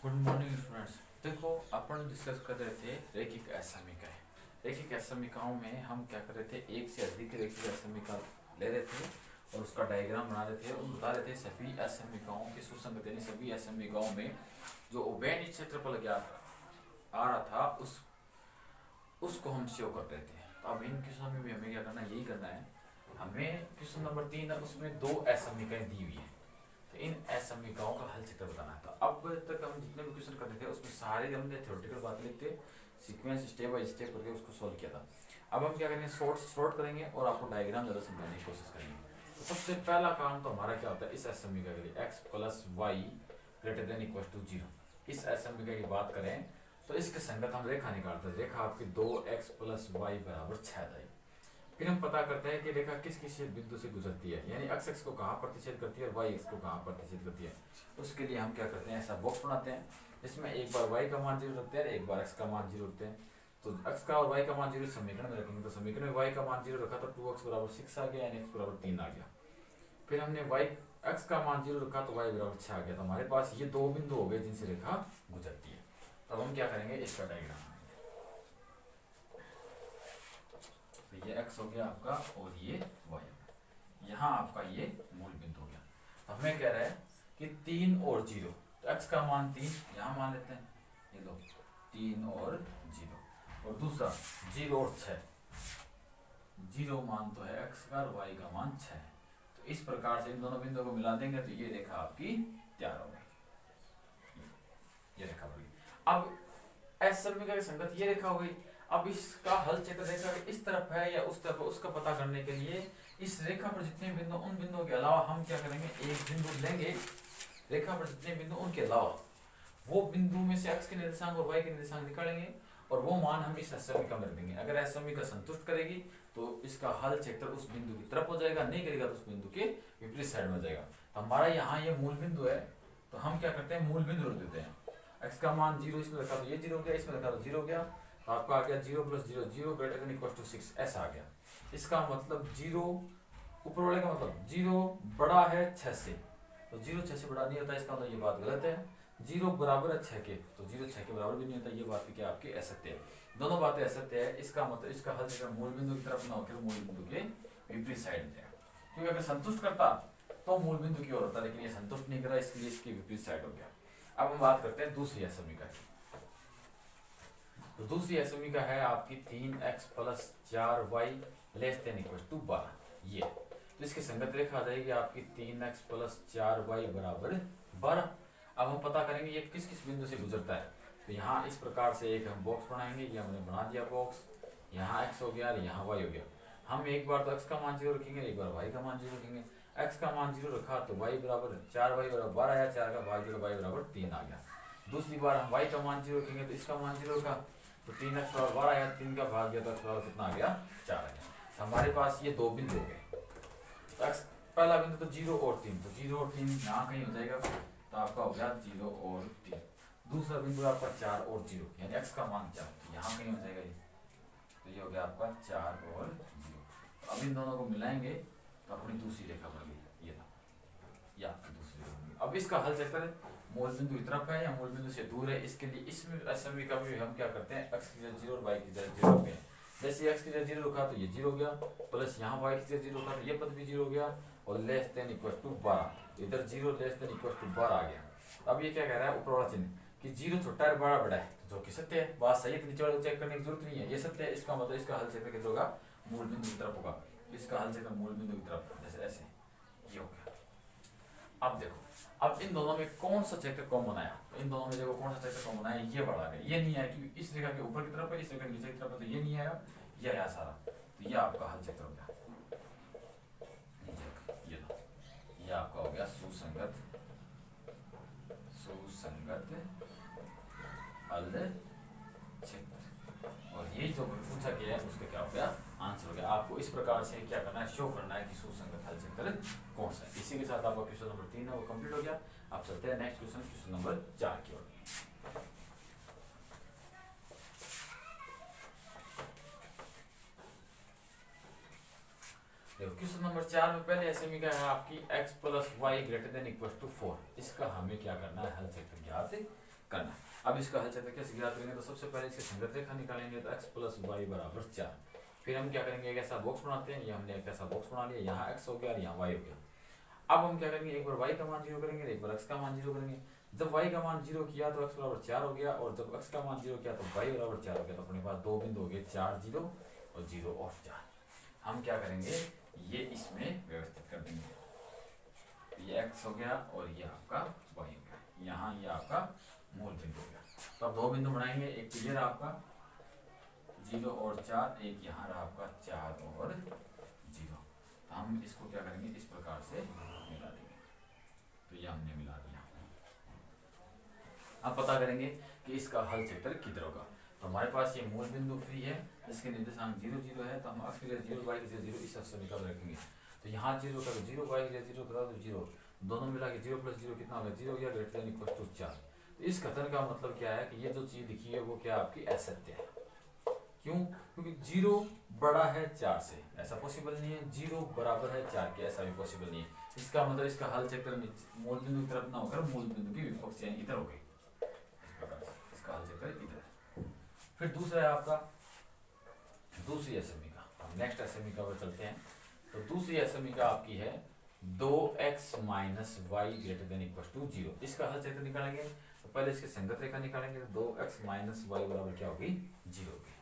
Good morning students. देखो अपन discuss कर रहे थे रैखिक असमीकरण। रैखिक असमीकरणों में हम क्या कर रहे थे, एक से अधिक रैखिक असमीकरण ले रहे थे और उसका डायग्राम बना रहे थे और बता रहे थे सभी असमीकरणों की सुसंगत यानी सभी असमीकरणों में जो उभयनिष्ठ क्षेत्रफल ज्ञात आ रहा था उसको हम शो कर रहे थे। तो अब इन क्वेश्चन में भी हमें क्या करना है, यही करना है। हमें क्वेश्चन नंबर 3 है, उसमें दो असमीकरण दी हुई है, तो इन असमीकरणों का हल चित्र बताना था। अब तक हम जितने भी क्वेश्चन करते थे उसमें सारे हमने थ्योरेटिकल बातें लिखते, सीक्वेंस स्टेप बाय स्टेप करके उसको सॉल्व किया था। अब हम क्या करेंगे, शॉर्ट करेंगे और आपको डायग्राम ज़्यादा समझाने की कोशिश करेंगे। तो सबसे पहला काम तो हमारा क्या होता है, इस असमीकरण के लिए x plus y greater than equal to 0, इस असमीकरण की बात करें तो इसके संगत हम रेखा निकालते हैं। रेखा आपकी 2x प्लस वाई बराबर 6 आएगी। फिर हम पता करते हैं कि रेखा किस किस बिंदु से गुजरती है, यानी x एक्स को कहाँ प्रतिच्छेद करती है और y एक्स को कहाँ प्रतिच्छेद करती है। उसके लिए हम क्या करते हैं, ऐसा बॉक्स बनाते हैं जिसमें एक बार y का मान 0 रखते हैं और एक बार x का मान 0 रखते हैं। तो x का और y का मान 0 समीकरण में रखेंगे, तो समीकरण में y का मान 0 रखा तो 2x बराबर 6 आ गया यानी x बराबर 3 आ गया। फिर हमने x का मान 0 रखा तो y बराबर 6 आ गया। तो हमारे पास ये दो बिंदु हो गए जिनसे रेखा गुजरती है। तब हम क्या करेंगे, इसका डायग्राम, तो ये x हो गया आपका और ये y हो गया। यहाँ आपका ये मूल बिंदु हो गया। तो हमें कह रहा है कि 3 और 0, तो x का मान 3 यहाँ मान लेते हैं, ये लो 3 और 0, और दूसरा 0 और 6, 0 मान तो है x का और y का मान 6 है। तो इस प्रकार से इन दोनों बिंदुओं को मिला देंगे तो ये रेखा आपकी तैयार हो गई, ये रेखा बन गई। अब एस समीकरण की संगत ये रेखा हो गई। अब इसका हल क्षेत्र रेखा इस तरफ है या उस तरफ, उसका पता करने के लिए इस रेखा पर जितने बिंदु, उन बिंदुओं के अलावा हम क्या करेंगे, एक बिंदु लेंगे रेखा पर जितने बिंदु उनके अलावा वो बिंदु में से x के निर्देशांक और y के निर्देशांक निकालेंगे और वो मान हम इस समीकरण में रख देंगे। अगर एस समीकरण संतुष्ट करेगी तो इसका हल क्षेत्र उस बिंदु की तरफ हो जाएगा, नहीं करेगा तो उस बिंदु के विपरीत साइड में हो जाएगा। तो हमारा यहाँ ये मूल बिंदु है, तो हम क्या करते हैं, मूल बिंदु रख देते हैं। x का मान 0 इसमें रखा तो ये 0 हो गया, इसमें रखा तो 0 हो गया, तो आपका आ गया 0 plus 0 0 greater than equal to 6 ऐसा आ गया। इसका मतलब 0 ऊपर वाले का मतलब 0 बड़ा है 6 से, तो 0 6 से बड़ा नहीं होता, इसका मतलब ये बात गलत है। 0 बराबर है 6 के, तो 0 6 के बराबर भी नहीं होता, ये बात भी क्या आपकी असत्य है। दोनों बातें असत्य है। इसका मतलब इसका हल क्षेत्र मूल बिंदु की तरफ ना होकर मूल बिंदु के विपरीत साइड में जाएगा, क्योंकि अगर संतुष्ट करता तो मूल बिंदु की ओर होता, लेकिन ये संतुष्ट नहीं करा इसलिए इसके विपरीत साइड हो गया। अब हम बात करते हैं दूसरी असमीकरण की। तो दूसरी असमीकरण है आपकी 3x plus 4y less than equal to 12, ये तो इसकी संगत रेखा आ जाएगी आपकी 3x प्लस 4y बराबर 12। अब हम पता करेंगे ये किस किस बिंदु से गुजरता है। तो यहाँ इस प्रकार से एक हम बॉक्स बनाएंगे, ये हमने बना दिया बॉक्स, यहाँ x हो गया और यहाँ y हो गया। हम एक बार तो x का मान 0 रखेंगे, एक बार y का मान 0 रखेंगे। x का मान 0 रखा तो y बराबर 4y बराबर 12 आया, 4 का भाग 0 y बराबर 3 आ गया। दूसरी बार हम y का मान 0 रखेंगे तो इसका मान 0 रखा तो 3x बराबर 12 आया, 3 का भाग गया तो x बराबर कितना आ गया, 4 आ गया। तो हमारे पास ये दो बिंदु हो गए। तो x पहला बिंदु तो 0 और 3, तो 0 और 3 यहाँ कहीं हो जाएगा, तो आपका हो गया 0 और 3। दूसरा बिंदु आपका 4 और 0 यानी x का मान 4, यहाँ कहीं हो जाएगा ये, तो ये हो गया आपका 4 और 0। तो अब इन दोनों को मिलाएंगे तो अपनी दूसरी रेखा बन गई, ये था, ये आपकी दूसरी रेखा बन गई। अब इसका हल चेक करें, मूल बिंदु की तरफ है या मूल बिंदु से दूर है। इसके लिए इसमें समीकरण में हम क्या करते हैं, x की जगह 0 और y की जगह 0 रखते हैं। जैसे x की जगह 0 रखा तो ये 0 हो गया, प्लस यहाँ y की जगह 0 रखा तो ये पद भी 0 हो गया, और लेस देन इक्वल टू 12, इधर 0 लेस देन इक्वल टू 12 आ गया। अब ये क्या कह रहा है, ऊपर वाला चिन्ह कि 0 छोटा है 12 बड़ा है, तो जो कि सत्य है, बात सही है, नीचे वाले को चेक करने की जरूरत नहीं है, ये सत्य है। इसका मतलब इसका हल क्षेत्र किधर होगा, मूल बिंदु की तरफ होगा। इसका हल क्षेत्र मूल बिंदु की तरफ, जैसे ऐसे ये हो गया। अब देखो, अब इन दोनों में कौन सा क्षेत्र कॉमन आया, तो इन दोनों में देखो कौन सा क्षेत्र कॉमन आया, ये बड़ा है, ये नहीं आया क्योंकि इस रेखा के ऊपर की तरफ है, इस रेखा के नीचे की तरफ है, तो ये नहीं आया, ये आया सारा, तो ये आपका हल क्षेत्र हो गया। ये आपका हो गया सुसंगत हल क्षेत्र, और ये जो पूछा गया है उसका क्या हो गया, आंसर हो गया। आपको इस प्रकार से क्या करना है, शो करना है कि सुसंगत हल क्षेत्र कौन सा है। इसी के साथ आपका क्वेश्चन नंबर 3 है वो कंप्लीट हो गया। आप चलते हैं नेक्स्ट क्वेश्चन, क्वेश्चन नंबर 4 की ओर। देखो क्वेश्चन नंबर 4 में पहले समीकरण है आपकी x plus y greater than equal to 4। इसका हमें क्या करना है, हल क्षेत्र ज्ञात करना है। अब इसका हल चक्र कैसे ज्ञात करेंगे, तो सबसे पहले इसकी संगत रेखा निकालेंगे, तो x प्लस वाई बराबर 4। फिर हम क्या करेंगे, एक ऐसा बॉक्स बनाते हैं, ये हमने एक ऐसा बॉक्स बना लिया, यहाँ x हो गया और यहाँ y हो गया। अब हम क्या करेंगे, एक बार y का मान 0 करेंगे, एक बार x का मान 0 करेंगे। जब y का मान 0 किया तो x बराबर 4 हो गया, और जब x का मान 0 किया तो y बराबर 4 हो गया। तो अपने पास दो बिंदु हो गए, 4 0 और 0 और 4। हम क्या करेंगे, ये इसमें व्यवस्थित कर देंगे। ये x हो गया और ये आपका y हो गया, यहाँ ये आपका मूल बिंदु हो गया। तो अब दो बिंदु बनाएंगे, एक तो ये रहा आपका 0 और 4, एक यहाँ रहा आपका 4 और 0। तो हम इसको क्या करेंगे, इस प्रकार से मिला देंगे। तो ये हमने मिला दिया। अब पता करेंगे कि इसका हल क्षेत्र किधर होगा। तो हमारे पास ये मूल बिंदु फ्री है, इसके निर्देशांक 0 0 है, तो हम x 0 y 0 इस समीकरण रखेंगे। तो यहाँ 0 का 0 y 0 करा तो 0, दोनों मिला के 0 प्लस 0 कितना होगा, 0 या ग्रेटर देन इक्वल टू 4। तो इस कथन का मतलब क्या है कि ये जो चीज दिखी है वो क्या आपकी असत्य है। क्यों, क्योंकि 0 बड़ा है 4 से, ऐसा पॉसिबल नहीं है। 0 बराबर है 4 के, ऐसा भी पॉसिबल नहीं है। इसका मतलब इसका हल क्षेत्र मूल बिंदु की तरफ ना होकर मूल बिंदु की विपक्ष यानी इधर हो गई, इस प्रकार से इसका हल क्षेत्र इधर। फिर दूसरा है आपका दूसरी असमीका। हम नेक्स्ट असमीका पर चलते हैं। तो दूसरी असमीका आपकी है 2x minus y greater than equal to 0। इसका हल क्षेत्र निकालेंगे, तो पहले इसकी संगत रेखा निकालेंगे। तो 2x माइनस वाई बराबर क्या होगी, 0 होगी।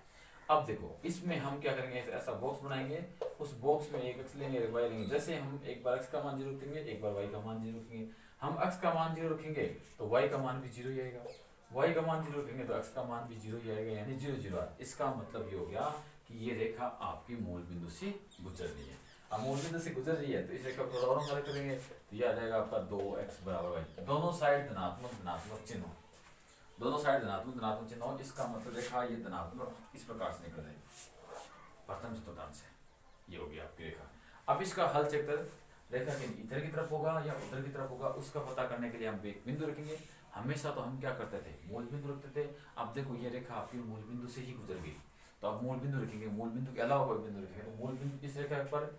अब देखो इसमें हम क्या करेंगे, ऐसा बॉक्स बनाएंगे, उस बॉक्स में एक x लेंगे एक y लेंगे। जैसे हम एक बार x का मान 0 रखेंगे, एक बार y का मान 0 रखेंगे। हम x का मान 0 रखेंगे तो y का मान भी 0 ही आएगा, y का मान 0 रखेंगे तो x का मान भी 0 ही आएगा, यानी 0 0। इसका मतलब ये हो गया कि ये रेखा आपकी मूल बिंदु से गुजर रही है। अब मूल बिंदु से गुजर रही है तो इस रेखा को थोड़ा और हल करेंगे, तो ये आ जाएगा आपका 2x बराबर y। दोनों साइड धनात्मक चिन्ह हो, दोनों साइड धनात्मक चिन्ह हो, इसका मतलब रेखा ये धनात्मक इस प्रकार से निकल जाएगी प्रथम चतुर्थांश से, ये हो गया आपकी रेखा। अब इसका हल क्षेत्र रेखा के इधर की तरफ होगा या उधर की तरफ होगा, उसका पता करने के लिए हम एक बिंदु रखेंगे। हमेशा तो हम क्या करते थे, मूल बिंदु रखते थे। अब देखो ये रेखा आपकी मूल बिंदु से ही गुजर गई, तो अब मूल बिंदु रखेंगे, मूल बिंदु के अलावा कोई बिंदु रखेंगे। तो मूल बिंदु इस रेखा पर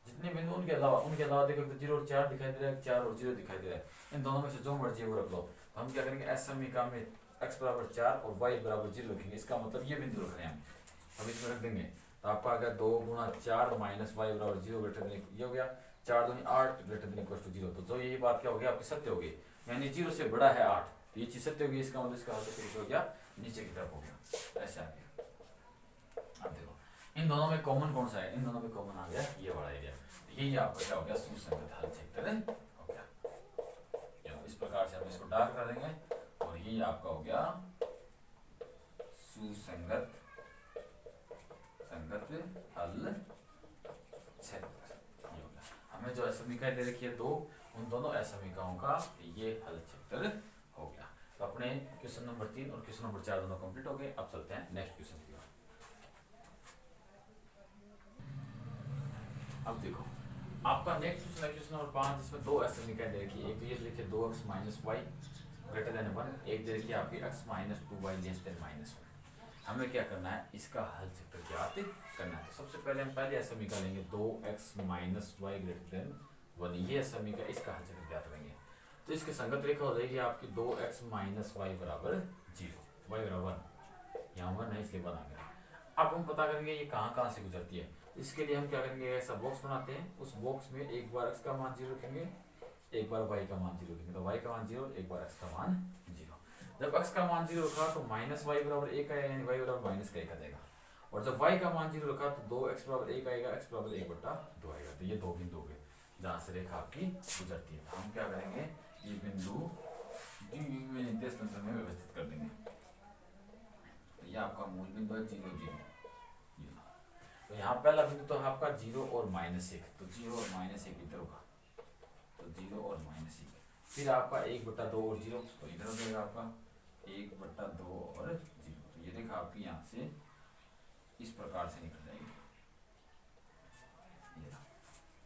जितने बिंदु उनके अलावा देखो तो 0 और 4 दिखाई दे रहा है, 4 और 0 दिखाई दे रहा है। इन दोनों में से जो मर्जी है वो रख लो। तो हम क्या करेंगे, इस समीकरण में x बराबर 4 और y बराबर 0 रखेंगे। इसका मतलब ये बिंदु रख रहे हैं हम, अब इसमें रख देंगे। तो आपका आ गया 2 गुणा 4 माइनस y बराबर 0 ग्रेटर देन, ये हो गया 4 दूनी 8 ग्रेटर देन इक्वल टू 0। तो जो यही बात क्या हो गया आपकी सत्य हो गई, यानी 0 से बड़ा है 8, तो ये चीज सत्य हो गई। इसका मतलब इसका हल क्षेत्र हो गया नीचे की तरफ हो गया, ऐसा आ गया। अब देखो इन दोनों में कॉमन कौन सा है, इन दोनों में कॉमन आ गया ये वाला एरिया। यही आपका क्या हो गया, सुसंगत हल क्षेत्र हो गया। इस प्रकार से हम इसको डार्क कर देंगे और यही आपका हो गया सुसंगत हल क्षेत्र। ये हो गया, हमें जो असमीका दे रखी है दो, उन दोनों असमीकाओं का ये हल क्षेत्र हो गया। तो अपने क्वेश्चन नंबर 3 और क्वेश्चन नंबर 4 दोनों कंप्लीट हो गए। अब चलते हैं नेक्स्ट क्वेश्चन की ओर। अब देखो आपका नेक्स्ट क्वेश्चन है क्वेश्चन नंबर 5, जिसमें दो असमीका दे रखी है। एक तो ये देखिए 2x minus y greater then 1, एक दे रखी है आपकी x minus 2y less than minus 1। हमें क्या करना है, इसका हल क्षेत्र ज्ञात करना है। तो सबसे पहले हम पहले समीकरण लेंगे 2x minus y greater then 1, ये समीकरण इसका हल क्षेत्र ज्ञात करेंगे। तो इसकी संगत रेखा हो जाएगी आपकी 2x माइनस वाई बराबर 0, y बराबर 1, यहाँ 1 है इसलिए 1 आ गया। अब हम पता करेंगे ये कहाँ से गुजरती है। इसके लिए हम क्या करेंगे, ऐसा बॉक्स बनाते हैं, उस बॉक्स में एक बार x का मान 0 रखेंगे, एक बार y का मान 0 रखेंगे। तो y का मान 0, एक बार x का मान 0। जब x का मान 0 रखा तो माइनस y बराबर 1 आएगा, यानी y बराबर माइनस का 1 आ जाएगा। और जब y का मान 0 रखा तो 2x बराबर 1 आएगा, x बराबर 1/2 आएगा। तो ये दो बिंदु हो गए जहाँ से रेखा आपकी गुजरती है। तो हम क्या करेंगे, ये बिंदु निर्देश तंत्र में व्यवस्थित कर देंगे। तो ये आपका मूल बिंदु है 0 0। तो यहाँ पहला बिंदु तो आपका 0 और -1, तो 0 और -1 इधर होगा, तो 0 और -1। फिर आपका 1/2 और 0, तो इधर हो जाएगा आपका 1/2 और 0। तो ये रेखा आपकी यहाँ से इस प्रकार से निकल जाएगी, ये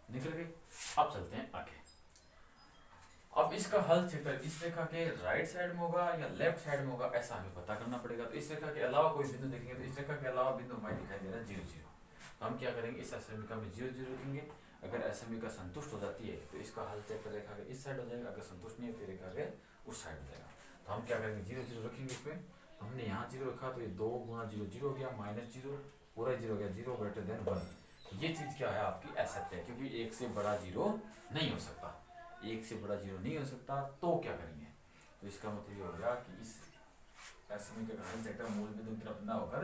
निकल गई। अब चलते हैं आगे। अब इसका हल क्षेत्र इस रेखा के राइट साइड में होगा या लेफ्ट साइड में होगा, ऐसा हमें पता करना पड़ेगा। तो इस रेखा के अलावा कोई बिंदु देखेंगे, तो इस रेखा के अलावा बिंदु हमारे दिखाई दे रहा है 0 0। तो हम क्या करेंगे, इस असमीका में 0 0 रखेंगे। अगर असमीका संतुष्ट हो जाती है तो इसका हल क्षेत्र रेखा के इस साइड हो जाएगा, अगर संतुष्ट नहीं है तो रेखा के उस साइड हो जाएगा। तो हम क्या करेंगे, 0 0 रखेंगे इसमें। हमने यहाँ 0 रखा तो ये 2 गुना 0 0 हो गया, माइनस 0 पूरा 0 हो गया, 0 ग्रेटर देन 1। ये चीज़ क्या है आपकी एक्सेप्ट है, क्योंकि 1 से बड़ा 0 नहीं हो सकता, 1 से बड़ा 0 नहीं हो सकता। तो क्या करेंगे, तो इसका मतलब ये हो गया कि इस समीकरण का हल सेक्टर मूल बिंदु की तरफ न होकर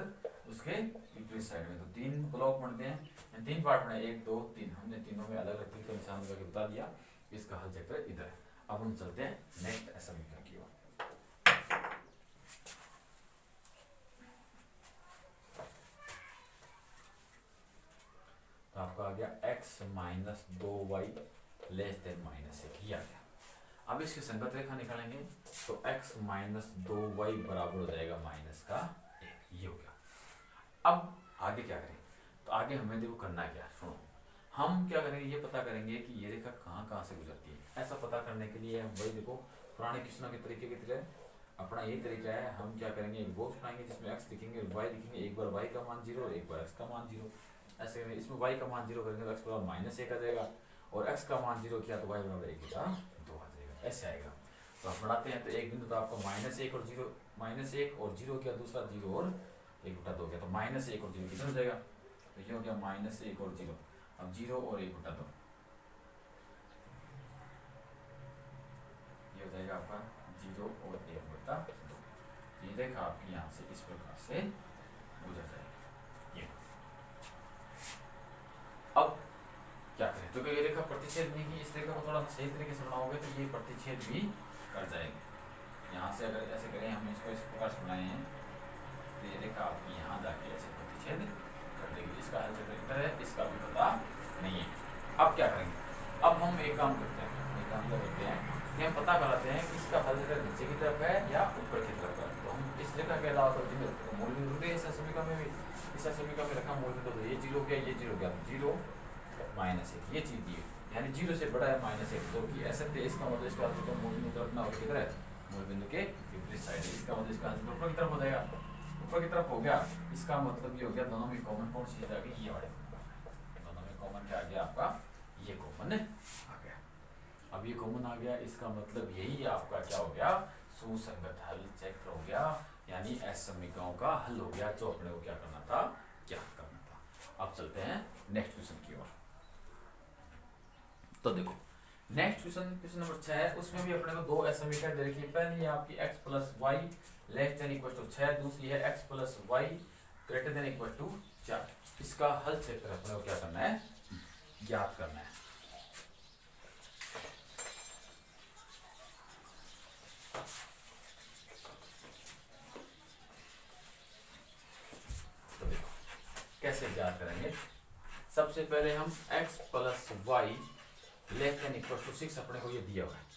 उसके विपरीत साइड में। तो 3 ब्लॉक बनते हैं, 3 पार्ट में, 1 2 3। हमने तीनों में अलग अलग तरीके निशान करके बता दिया। इसका हल सेक्टर इधर है। अब हम चलते हैं नेक्स्ट समीकरण की ओर। तो आपका आ गया x minus 2y less than minus 1 ही आ गया। अब इसकी संगत रेखा निकालेंगे तो x माइनस 2y बराबर हो जाएगा माइनस का 1, ये हो गया। अब आगे क्या करें, तो आगे हमें देखो करना क्या, सुनो। हम क्या करेंगे, ये पता करेंगे कि ये रेखा कहाँ कहाँ से गुजरती है। ऐसा पता करने के लिए हम वही देखो पुराने क्वेश्चनों के तरीके की तरह अपना यही तरीका है। हम क्या करेंगे, एक बॉक्स बनाएंगे जिसमें x लिखेंगे, y लिखेंगे, एक बार y का मान 0, एक बार x का मान 0। ऐसे इसमें y का मान 0 करेंगे तो x बराबर माइनस 1 आ जाएगा, और x का मान 0 किया तो y बराबर 1 बटा 2 आ जाएगा, ऐसे आएगा। तो आप बढ़ाते हैं तो एक बिंदु तो आपको माइनस 1 और 0, माइनस 1 और 0 किया, दूसरा 0 और 1 बटा 2 गया, तो माइनस 1 और 0 कितना हो जाएगा, तो ये हो गया माइनस 1 और 0। अब 0 और 1 बटा 2, ये हो जाएगा आपका 0 और 1 बटा 2। ये रेखा आपकी यहाँ से इस प्रकार से गुजर जाएगी। ये अब क्या करें, तो ये रेखा प्रतिच्छेद नहीं की, इस रेखा को थोड़ा सही तरीके से बनाओगे तो ये प्रतिच्छेद भी कर जाएंगे। यहाँ से अगर ऐसे करें, हम इसको इस प्रकार से बनाए हैं तो ये रेखा आपकी यहाँ जाके ऐसे प्रतिच्छेद कर देगी। इसका हल इधर है, इसका भी पता नहीं है। अब क्या करेंगे, अब हम एक काम करते हैं, एक काम क्या करते हैं कि हम पता कराते हैं कि इसका हल नीचे की तरफ है या ऊपर की तरफ है। तो हम इस रेखा के अलावा तो मूल बिंदु दे, इस समीकरण में भी, इस समीकरण में रखा मूल बिंदु, तो ये 0 गया, ये 0 गया, 0 माइनस 1 ये चीज दी है, यानी 0 से बड़ा है माइनस 1, जो कि ऐसे थे। इसका मतलब इसका आंसर मूल बिंदु तरफ ना होकर किधर है, मूल बिंदु के विपरीत साइड है। इसका मतलब इसका आंसर ऊपर की तरफ हो जाएगा, ऊपर की तरफ हो गया। इसका मतलब ये हो गया दोनों में कॉमन कौन सी चीज आ गई, ये वाले दोनों में कॉमन क्या आ गया आपका, ये कॉमन आ गया। अब ये कॉमन आ गया, इसका मतलब यही आपका क्या हो गया, सुसंगत हल चेक हो गया, यानी एस समीकरणों का हल हो गया, जो अपने को क्या करना था, क्या करना था। अब चलते हैं नेक्स्ट क्वेश्चन की ओर। तो देखो नेक्स्ट क्वेश्चन, क्वेश्चन नंबर 6 है, उसमें भी अपने को दो समीकरण दे रखी है। पहली है आपकी x plus y less than equal to 6, दूसरी है x plus y greater than equal to 4। इसका हल चेक कर अपने को क्या करना है, ज्ञात करना है। तो देखो कैसे ज्ञात करेंगे, सबसे पहले हम x plus y less than equal to 6 अपने को ये दिया हुआ है,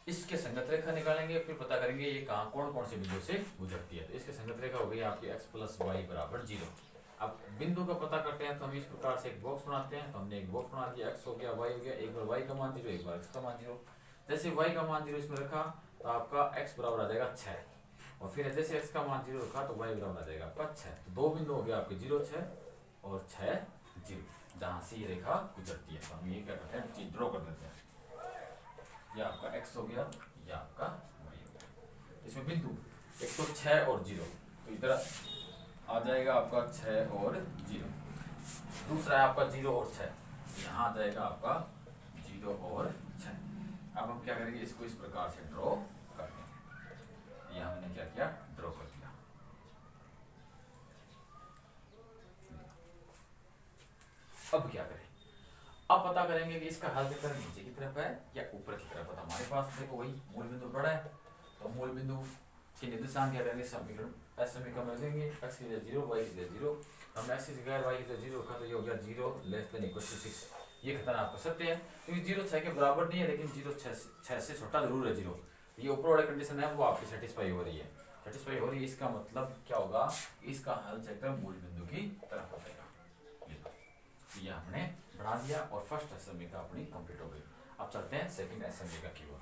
इसके संगत रेखा निकालेंगे, फिर पता करेंगे ये कहाँ कौन कौन से बिंदु से गुजरती है। तो इसके संगत रेखा हो गई आपकी x प्लस वाई बराबर 0। अब बिंदु का पता करते हैं तो हम इस प्रकार से एक बॉक्स बनाते हैं। तो हमने एक बॉक्स बना दिया, x हो गया, y हो गया, एक बार y का मान 0, एक बार x का मान 0। जैसे y का मान 0 इसमें रखा तो आपका x बराबर आ जाएगा 6, और फिर जैसे x का मान 0 रखा तो y बराबर आ जाएगा आपका 6। तो दो बिंदु हो गया आपके 0 6 और 6 0, जहां से ये रेखा गुजरती है। तो हम ये क्या करते हैं, चीज ड्रॉ कर देते हैं। ये आपका x हो गया, ये आपका y हो गया। इसमें बिंदु एक तो 6 और 0, तो इधर आ जाएगा आपका 6 और 0। दूसरा है आपका 0 और 6, यहाँ आ जाएगा आपका 0 और 6। अब हम क्या करेंगे, इसको इस प्रकार से ड्रॉ कर देंगे। ये हमने क्या किया, ड्रॉ कर दिया। अब क्या करें, अब पता करेंगे कि इसका हल चक्कर नीचे की तरफ है या ऊपर की तरफ है। तो हमारे पास देखो वही मूल बिंदु बड़ा है, तो मूल बिंदु के निर्देशांक क्या रहेंगे, समीकरण एस समीकरण में देंगे, x की जगह 0, y की जगह 0। हम x की जगह y की जगह 0 रखा तो ये हो गया 0 लेस देन इक्वल टू 6। ये खतरा आपका सत्य है, क्योंकि 0 6 के बराबर नहीं है, लेकिन 0 6 से छोटा जरूर है 0। ये ऊपर वाले कंडीशन है वो आपकी सेटिस्फाई हो रही है, सेटिस्फाई हो रही है। इसका मतलब क्या होगा, इसका हल चक्कर मूल बिंदु की तरफ हो जाएगा। ये हमने बढ़ा दिया और फर्स्ट समीकरण अपनी कंप्लीट हो गई। अब चलते हैं सेकंड समीकरण की ओर।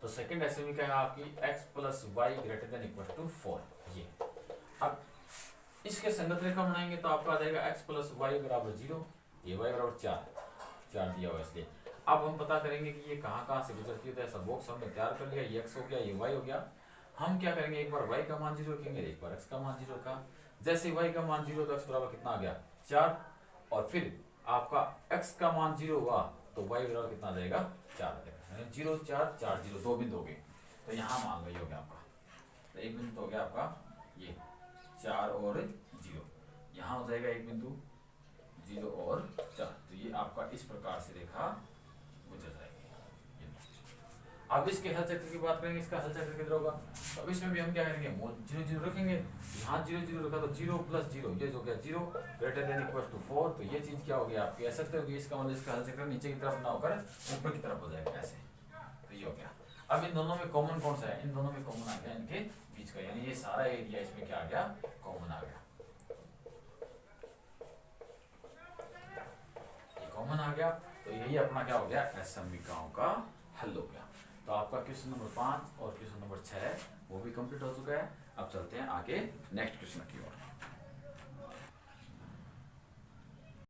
तो सेकंड समीकरण है आपकी x plus y greater than equal to 4। ये अब इसके संगत रेखा बनाएंगे तो आपका आ जाएगा x प्लस वाई बराबर 0, ये y बराबर 4 दिया हुआ इसलिए। अब हम पता करेंगे कि ये कहाँ से गुजरती है। तो ऐसा बॉक्स हमने तैयार कर लिया, ये x हो गया, ये y हो गया। हम क्या करेंगे, एक बार y का मान 0 रखेंगे, एक बार x का मान 0 रखा। जैसे y का मान 0 तो x बराबर कितना आ गया 4, और फिर आपका x का मान 0 हुआ तो y बराबर कितना आ जाएगा 4 आ जाएगा। 0 4 4 0 दो बिंदु हो गए। तो यहाँ मान लो ये हो गया आपका, तो एक बिंदु हो गया आपका ये 4 और 0, यहाँ हो जाएगा एक बिंदु 0 और 4। तो ये आपका इस प्रकार से रेखा गुजर जाएगी। अब इसके हल चक्र की बात करेंगे, इसका हल चक्र किधर होगा। तो अब इसमें भी हम क्या करेंगे, 0 0 रखेंगे, यहाँ 0 0 रखा तो 0 + 0 ये हो गया 0 ग्रेटर देन इक्वल टू 4। तो ये चीज क्या होगी, आप कह सकते हो कि इसका मतलब इसका हल चक्र नीचे की तरफ ना होकर ऊपर की तरफ हो जाएगा ऐसे। तो ये हो गया। अब इन दोनों में कॉमन कौन सा है, इन दोनों में कॉमन आ गया इनके बीच का, यानी ये सारा एरिया इसमें क्या आ गया, कॉमन आ गया, ये कॉमन आ गया। तो यही अपना क्या हो गया, असमीकरणों का हल हो गया। तो आपका क्वेश्चन नंबर 5 और क्वेश्चन नंबर 6 वो भी कंप्लीट हो चुका है। अब चलते हैं आगे नेक्स्ट क्वेश्चन की ओर।